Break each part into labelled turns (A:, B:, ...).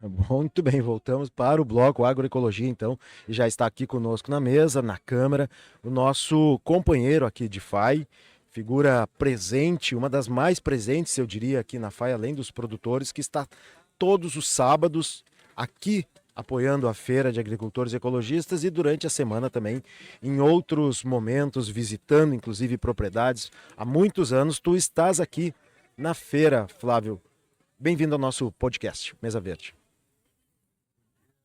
A: Muito bem, voltamos para o bloco Agroecologia, então, e já está aqui conosco na mesa, na câmara, o nosso companheiro aqui de FAI, figura presente, uma das mais presentes, eu diria, aqui na FAI, além dos produtores, que está todos os sábados aqui apoiando a Feira de Agricultores e Ecologistas e durante a semana também, em outros momentos, visitando inclusive propriedades. Há muitos anos tu estás aqui na feira, Flávio. Bem-vindo ao nosso podcast, Mesa Verde.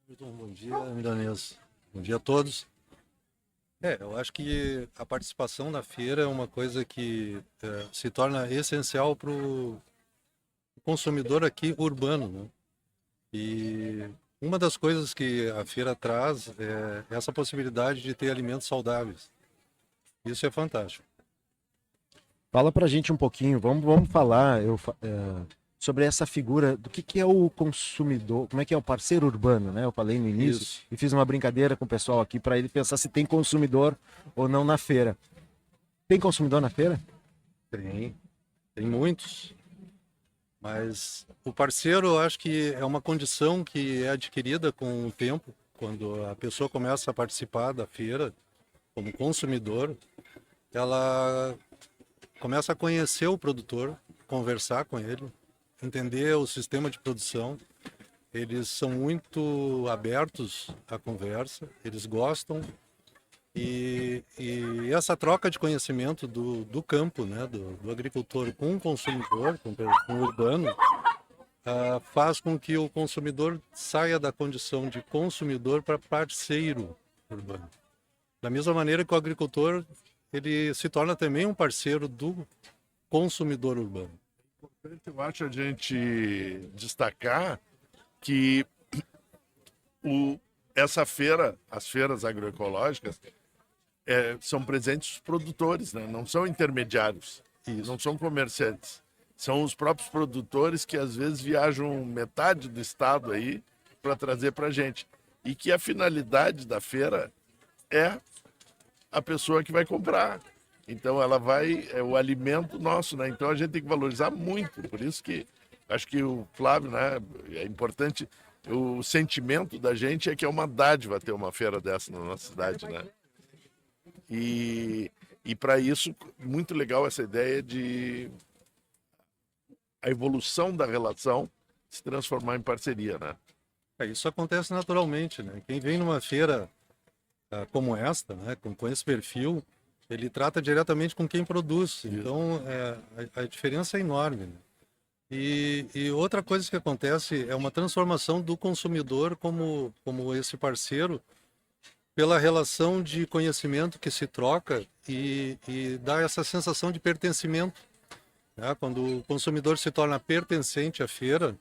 B: Milton, bom dia, Milanês. Bom dia a todos. Eu acho que a participação na feira é uma coisa que se torna essencial para o consumidor aqui urbano, né? E uma das coisas que a feira traz é essa possibilidade de ter alimentos saudáveis. Isso é fantástico.
A: Fala pra gente um pouquinho, vamos falar sobre essa figura do que é o consumidor, como é que é o parceiro urbano, né? Eu falei no início
B: Isso.
A: e fiz uma brincadeira com o pessoal aqui para ele pensar se tem consumidor ou não na feira. Tem consumidor na feira?
B: Tem muitos. Mas o parceiro, eu acho que é uma condição que é adquirida com o tempo, quando a pessoa começa a participar da feira como consumidor, ela começa a conhecer o produtor, conversar com ele, entender o sistema de produção. Eles são muito abertos à conversa, eles gostam e essa troca de conhecimento do campo, né, do agricultor com o consumidor, com o urbano, faz com que o consumidor saia da condição de consumidor para parceiro urbano. Da mesma maneira que o agricultor ele se torna também um parceiro do consumidor urbano.
C: Eu acho a gente destacar que essa feira, as feiras agroecológicas, são presentes os produtores, né? Não são intermediários,
B: Isso.
C: não são comerciantes. São os próprios produtores que às vezes viajam metade do estado aí para trazer para a gente. E que a finalidade da feira é a pessoa que vai comprar. Então ela vai, é o alimento nosso, né? Então a gente tem que valorizar muito. Por isso que acho que o Flávio, né, é importante. O sentimento da gente é que é uma dádiva ter uma feira dessa na nossa cidade, né? E para isso, muito legal essa ideia de a evolução da relação se transformar em parceria, né?
B: Isso acontece naturalmente, né? Quem vem numa feira como esta, né, com esse perfil, ele trata diretamente com quem produz. Então, a diferença é enorme, né? E outra coisa que acontece é uma transformação do consumidor como esse parceiro pela relação de conhecimento que se troca e dá essa sensação de pertencimento, né? Quando o consumidor se torna pertencente à feira,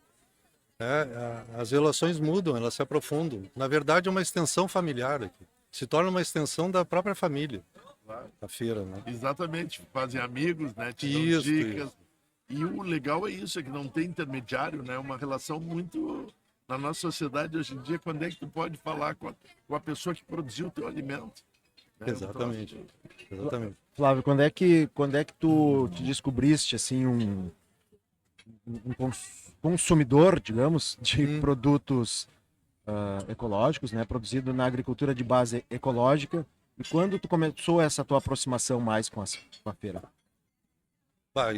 B: as relações mudam, elas se aprofundam. Na verdade, é uma extensão familiar aqui. Se torna uma extensão da própria família, a feira, né?
C: Exatamente, fazem amigos, né? Te dão
B: Isso,
C: dicas.
B: isso.
C: E o legal é isso, é que não tem intermediário, né? Uma relação muito... Na nossa sociedade hoje em dia, quando é que tu pode falar com a pessoa que produziu o teu alimento? Né?
B: Exatamente. Exatamente.
A: Flávio, quando é que tu te descobriste assim um consumidor, digamos, de produtos ecológicos, né, produzido na agricultura de base ecológica? E quando tu começou essa tua aproximação mais com a feira?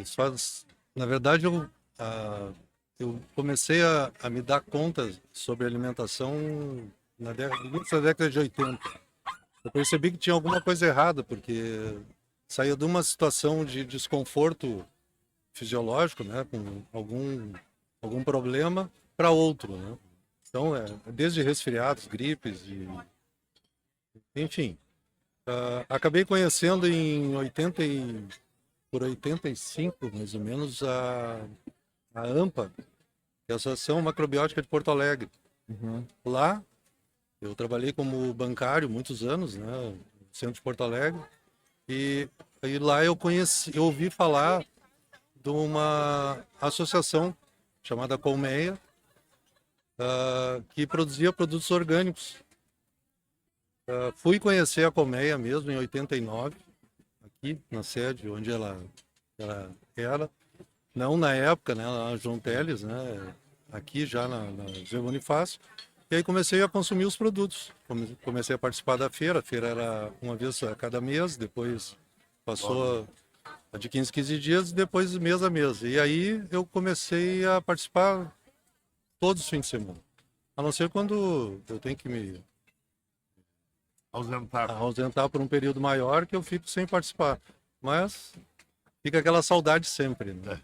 B: Isso faz... Na verdade, eu comecei a me dar conta sobre alimentação no início da década de 80. Eu percebi que tinha alguma coisa errada, porque saía de uma situação de desconforto fisiológico, né, com algum problema, para outro, né? Então, desde resfriados, gripes, enfim. Acabei conhecendo por 85, mais ou menos, a AMPA, que é a Associação Macrobiótica de Porto Alegre.
A: Uhum.
B: Lá, eu trabalhei como bancário muitos anos, né, no centro de Porto Alegre, e lá eu ouvi falar de uma associação chamada Colmeia, que produzia produtos orgânicos. Fui conhecer a Colmeia mesmo em 89, aqui na sede onde ela era, não na época, né, lá na João Teles, né, aqui já na Zé Bonifácio, e aí comecei a consumir os produtos. Comecei a participar da feira. A feira era uma vez a cada mês, depois passou a de 15 dias, depois mês a mês. E aí eu comecei a participar todos os fins de semana. A não ser quando eu tenho que me ausentar por um período maior, que eu fico sem participar. Mas fica aquela saudade sempre, né?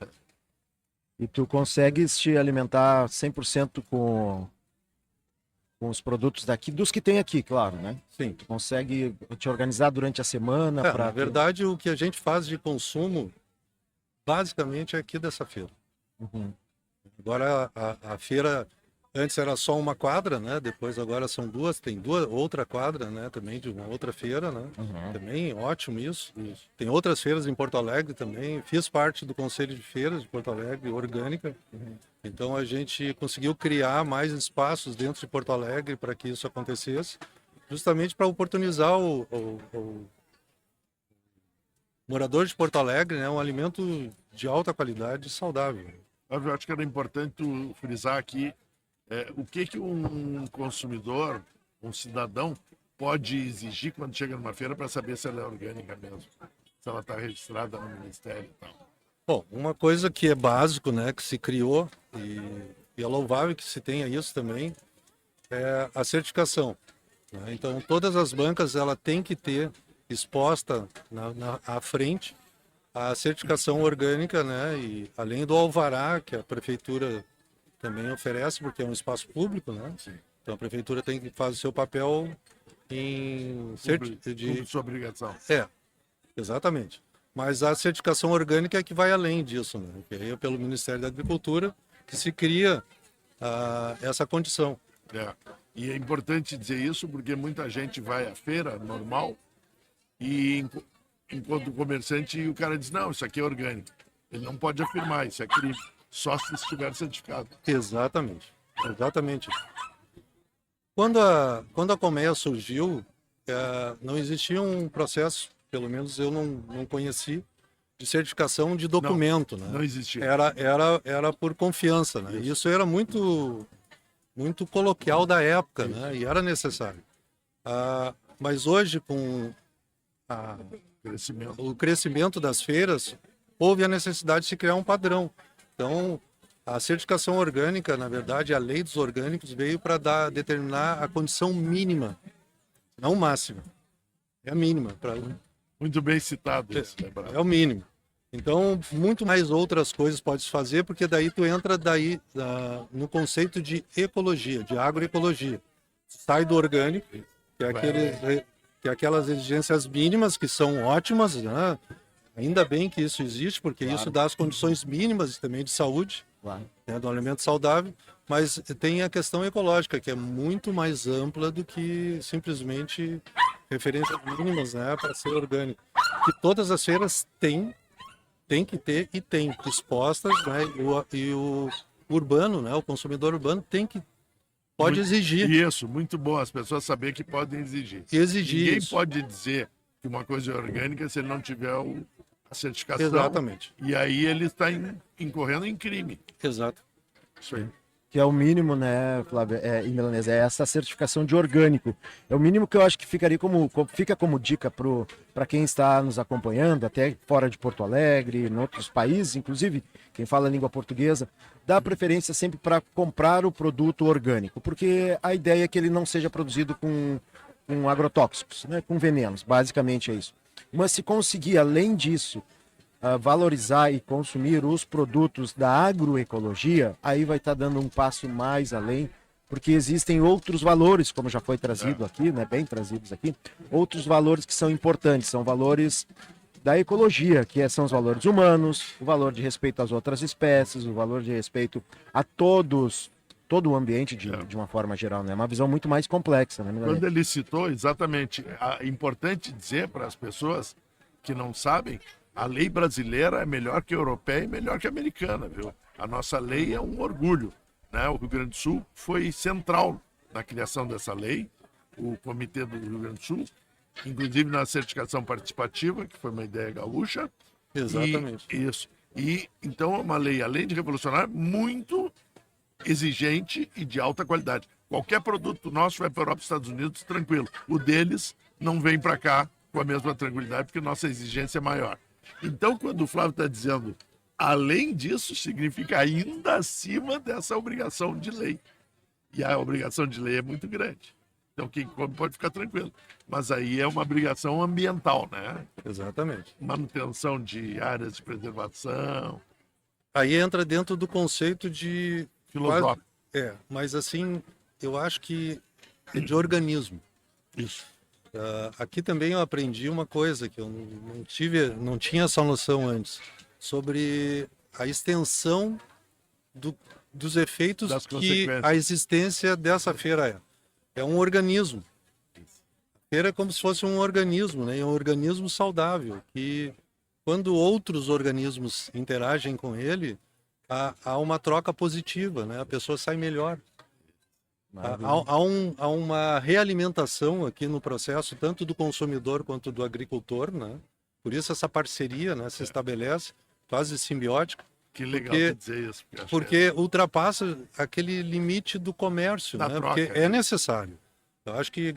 A: E tu consegues te alimentar 100% com os produtos daqui, dos que tem aqui, claro, né?
B: Sim.
A: Tu consegue te organizar durante a semana para...
B: Na verdade, o que a gente faz de consumo, basicamente, é aqui dessa feira.
A: Uhum.
B: Agora, a feira, antes era só uma quadra, né? Depois agora são duas, tem outra quadra, né? Também de uma outra feira, né?
A: Uhum.
B: Também ótimo isso. Tem outras feiras em Porto Alegre também. Fiz parte do Conselho de Feiras de Porto Alegre, orgânica.
A: Uhum.
B: Então a gente conseguiu criar mais espaços dentro de Porto Alegre para que isso acontecesse, justamente para oportunizar o morador de Porto Alegre, né? Um alimento de alta qualidade e saudável.
C: Eu acho que era importante tu frisar aqui o que um consumidor, um cidadão, pode exigir quando chega numa feira para saber se ela é orgânica mesmo, se ela está registrada no Ministério e tal.
B: Bom, uma coisa que é básico, né, que se criou e é louvável que se tenha isso também, é a certificação, né? Então, todas as bancas ela tem que ter exposta à frente a certificação orgânica, né? E além do alvará que a prefeitura também oferece, porque é um espaço público, né?
C: Sim.
B: Então a prefeitura tem que fazer o seu papel em
C: Cumpre sua obrigação.
B: Exatamente. Mas a certificação orgânica é que vai além disso, né? Que é pelo Ministério da Agricultura que se cria essa condição.
C: E é importante dizer isso porque muita gente vai à feira normal e enquanto o comerciante o cara diz, não, isso aqui é orgânico. Ele não pode afirmar, isso é crime. Só se estiver certificado.
B: Exatamente. Exatamente. Quando a colmeia surgiu, não existia um processo, pelo menos eu não conheci, de certificação de documento, né?
C: Não existia.
B: Era por confiança, né? Isso era muito coloquial da época, né? E era necessário. Mas hoje, com o crescimento das feiras, houve a necessidade de se criar um padrão. Então, a certificação orgânica, na verdade, a lei dos orgânicos veio para determinar a condição mínima, não máxima. É a mínima.
C: Muito bem citado.
B: É o mínimo. Então, muito mais outras coisas pode se fazer, porque daí tu entra no conceito de ecologia, de agroecologia. Sai do orgânico, que é aquelas exigências mínimas que são ótimas, né? Ainda bem que isso existe, porque isso dá as condições mínimas também de saúde, né, do alimento saudável, mas tem a questão ecológica, que é muito mais ampla do que simplesmente referências mínimas, né, para ser orgânico. Que todas as feiras têm que ter e tem expostas, né, e o urbano, né, o consumidor urbano pode exigir.
C: Isso, muito bom, as pessoas saberem que podem exigir. Ninguém
B: Isso.
C: pode dizer que uma coisa é orgânica se ele não tiver a certificação.
B: Exatamente.
C: E aí ele está incorrendo em crime.
B: Exato.
C: Isso aí.
A: Que é o mínimo, né, Flávio, em milanês, é essa certificação de orgânico. É o mínimo que eu acho que fica como dica para quem está nos acompanhando, até fora de Porto Alegre, em outros países, inclusive quem fala a língua portuguesa, dá preferência sempre para comprar o produto orgânico, porque a ideia é que ele não seja produzido com agrotóxicos, né, com venenos, basicamente é isso. Mas se conseguir, além disso, valorizar e consumir os produtos da agroecologia, aí vai estar dando um passo mais além, porque existem outros valores, como já foi trazido aqui, né, bem trazidos aqui, outros valores que são importantes, são valores da ecologia, que são os valores humanos, o valor de respeito às outras espécies, o valor de respeito a todo o ambiente de uma forma geral, né? É uma visão muito mais complexa, né?
C: Quando ele citou, exatamente, é importante dizer para as pessoas que não sabem, a lei brasileira é melhor que a europeia e melhor que a americana, viu? A nossa lei é um orgulho, né? O Rio Grande do Sul foi central na criação dessa lei, o Comitê do Rio Grande do Sul, inclusive na certificação participativa, que foi uma ideia gaúcha.
B: Exatamente.
C: Isso. E então é uma lei, além de revolucionária, muito exigente e de alta qualidade. Qualquer produto nosso vai para a Europa e Estados Unidos tranquilo. O deles não vem para cá com a mesma tranquilidade, porque nossa exigência é maior. Então, quando o Flávio está dizendo, além disso, significa ainda acima dessa obrigação de lei. E a obrigação de lei é muito grande. Então, quem come pode ficar tranquilo. Mas aí é uma obrigação ambiental, né?
B: Exatamente.
C: Manutenção de áreas de preservação.
B: Aí entra dentro do conceito de...
C: Filosófico.
B: Mas assim, eu acho que é de organismo.
C: Isso.
B: Aqui também eu aprendi uma coisa que eu não tinha essa noção antes, sobre a extensão dos efeitos
C: Das
B: que
C: consequências.
B: a existência dessa feira é. É um organismo. A feira é como se fosse um organismo, né? É um organismo saudável, que quando outros organismos interagem com ele, há uma troca positiva, né? A pessoa sai melhor. Há uma realimentação aqui no processo, tanto do consumidor quanto do agricultor, né? Por isso essa parceria, né, se estabelece, quase simbiótica,
C: Que legal
B: Porque-
C: dizer isso. eu acho
B: porque ultrapassa aquele limite do comércio,
C: Da
B: né?
C: troca,
B: Porque
C: né?
B: é necessário. Eu acho que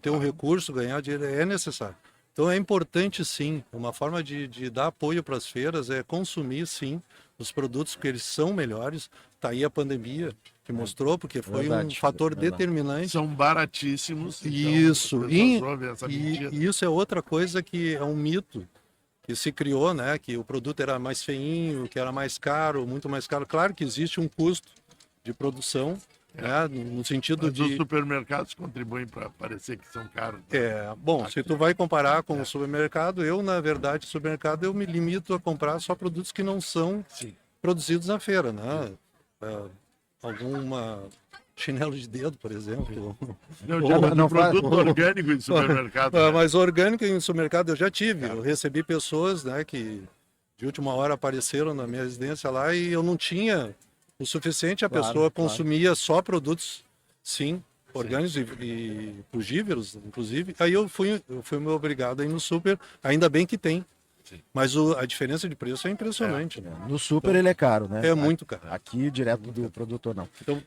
B: ter um recurso, ganhar dinheiro é necessário. Então é importante sim, uma forma de dar apoio para as feiras é consumir sim os produtos, porque eles são melhores. Está aí a pandemia que mostrou, porque foi um
A: Verdade,
B: fator
A: verdade.
B: determinante.
C: São baratíssimos. Então
B: Isso,
C: as pessoas ouvem essa mentira.
B: e isso é outra coisa que é um mito que se criou, né? Que o produto era mais feinho, que era mais caro, muito mais caro. Claro que existe um custo de produção, né? No sentido
C: Mas os
B: de...
C: supermercados contribuem para parecer que são caros. né?
B: Bom, se tu vai comparar com o supermercado, na verdade, supermercado, eu me limito a comprar só produtos que não são
C: Sim.
B: produzidos na feira, né? Alguma chinelo de dedo, por exemplo.
C: Eu digo de
A: não faz-
C: produto orgânico em supermercado. né?
B: Mas orgânico em supermercado eu já tive. Eu recebi pessoas, né, que de última hora apareceram na minha residência lá e eu não tinha o suficiente. A
A: Claro,
B: pessoa
A: claro.
B: consumia só produtos, sim, orgânicos e frugíveros, inclusive. Aí eu fui me obrigado a ir no super. Ainda bem que tem.
C: Sim.
B: Mas a diferença de preço é impressionante, né?
A: No super ele é caro, né?
B: É muito caro.
A: Aqui, direto do produtor, não.
B: Então,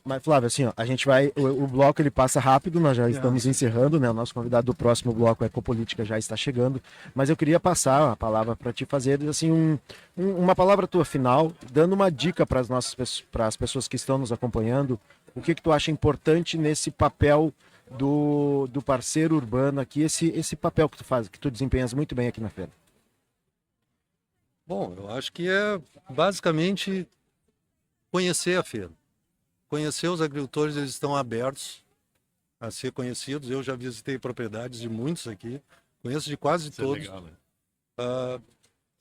A: Mas, Flávio, assim, ó, a gente vai. O bloco ele passa rápido, nós já estamos encerrando, né? O nosso convidado do próximo bloco, Ecopolítica, já está chegando. Mas eu queria passar a palavra para te fazer, assim, uma palavra tua final, dando uma dica para as pessoas que estão nos acompanhando. O que tu acha importante nesse papel do parceiro urbano aqui, esse papel que tu faz, que tu desempenhas muito bem aqui na feira?
B: bom, eu acho que é basicamente conhecer a feira. Conhecer os agricultores, eles estão abertos a ser conhecidos. Eu já visitei propriedades de muitos aqui, conheço de quase
C: Isso é
B: todos.
C: legal, né?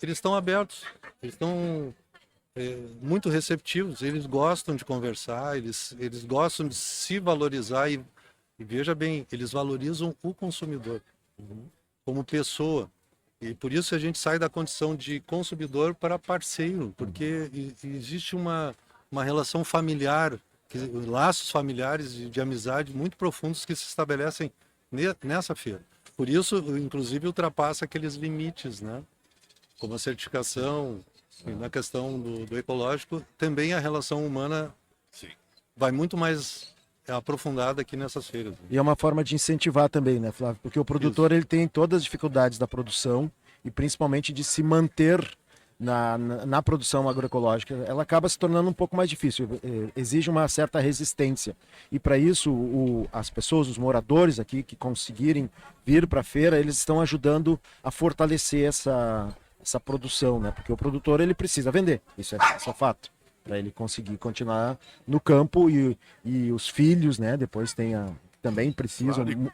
B: Eles estão abertos, eles estão muito receptivos, eles gostam de conversar, eles gostam de se valorizar e veja bem, eles valorizam o consumidor como pessoa. E por isso a gente sai da condição de consumidor para parceiro, porque existe uma relação familiar, laços familiares de amizade muito profundos que se estabelecem nessa feira. Por isso, inclusive, ultrapassa aqueles limites, né? Como a certificação, e na questão do ecológico, também a relação humana
C: Sim.
B: vai muito mais aprofundada aqui nessas feiras.
A: E é uma forma de incentivar também, né, Flávio? Porque o produtor ele tem todas as dificuldades da produção e principalmente de se manter na produção agroecológica. Ela acaba se tornando um pouco mais difícil, exige uma certa resistência. E para isso, as pessoas, os moradores aqui que conseguirem vir para a feira, eles estão ajudando a fortalecer essa produção, né? Porque o produtor ele precisa vender, isso é fato. Para ele conseguir continuar no campo e os filhos, né? Depois também precisam.
C: Claro,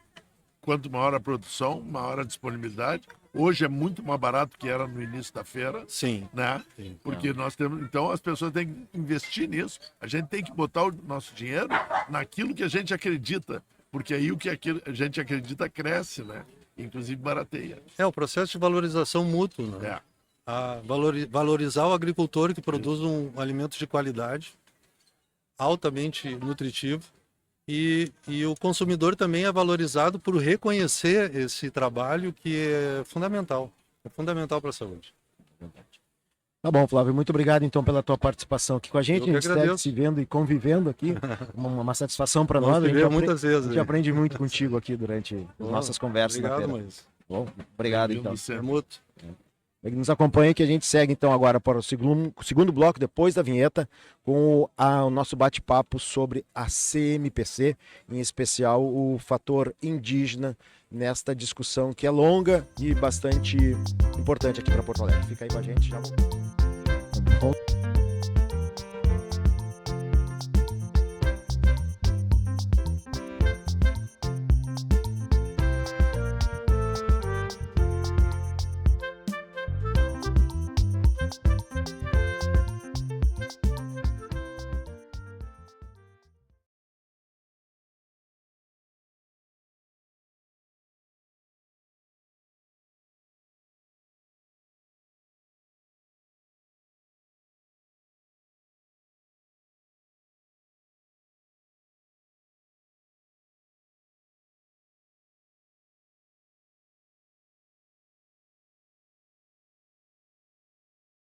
C: quanto maior a produção, maior a disponibilidade. Hoje é muito mais barato que era no início da feira,
B: Sim.
C: né? Porque nós temos, então as pessoas têm que investir nisso. A gente tem que botar o nosso dinheiro naquilo que a gente acredita, porque aí o que a gente acredita cresce, né? Inclusive barateia.
B: É o processo de valorização mútua, né?
C: É.
B: Valorizar o agricultor que produz um alimento de qualidade, altamente nutritivo, e o consumidor também é valorizado por reconhecer esse trabalho que é fundamental para a saúde.
A: Tá bom, Flávio, muito obrigado então pela tua participação aqui com a gente.
B: Eu que
A: A gente segue
B: agradeço.
A: se vendo e convivendo aqui. Uma satisfação para
B: Vamos
A: nós.
B: se ver muitas
A: A
B: vezes.
A: gente
B: aí.
A: aprende muito contigo aqui durante as
B: Bom,
A: nossas conversas na
B: Obrigado,
A: feira.
B: mas
A: Bom, obrigado
C: Bem-vindo
A: então.
C: sempre.
B: permuto.
A: Nos acompanha que a gente segue então agora para o segundo bloco, depois da vinheta, com o nosso bate-papo sobre a CMPC, em especial o fator indígena nesta discussão que é longa e bastante importante aqui para Porto Alegre. Fica aí com a gente, já voltamos.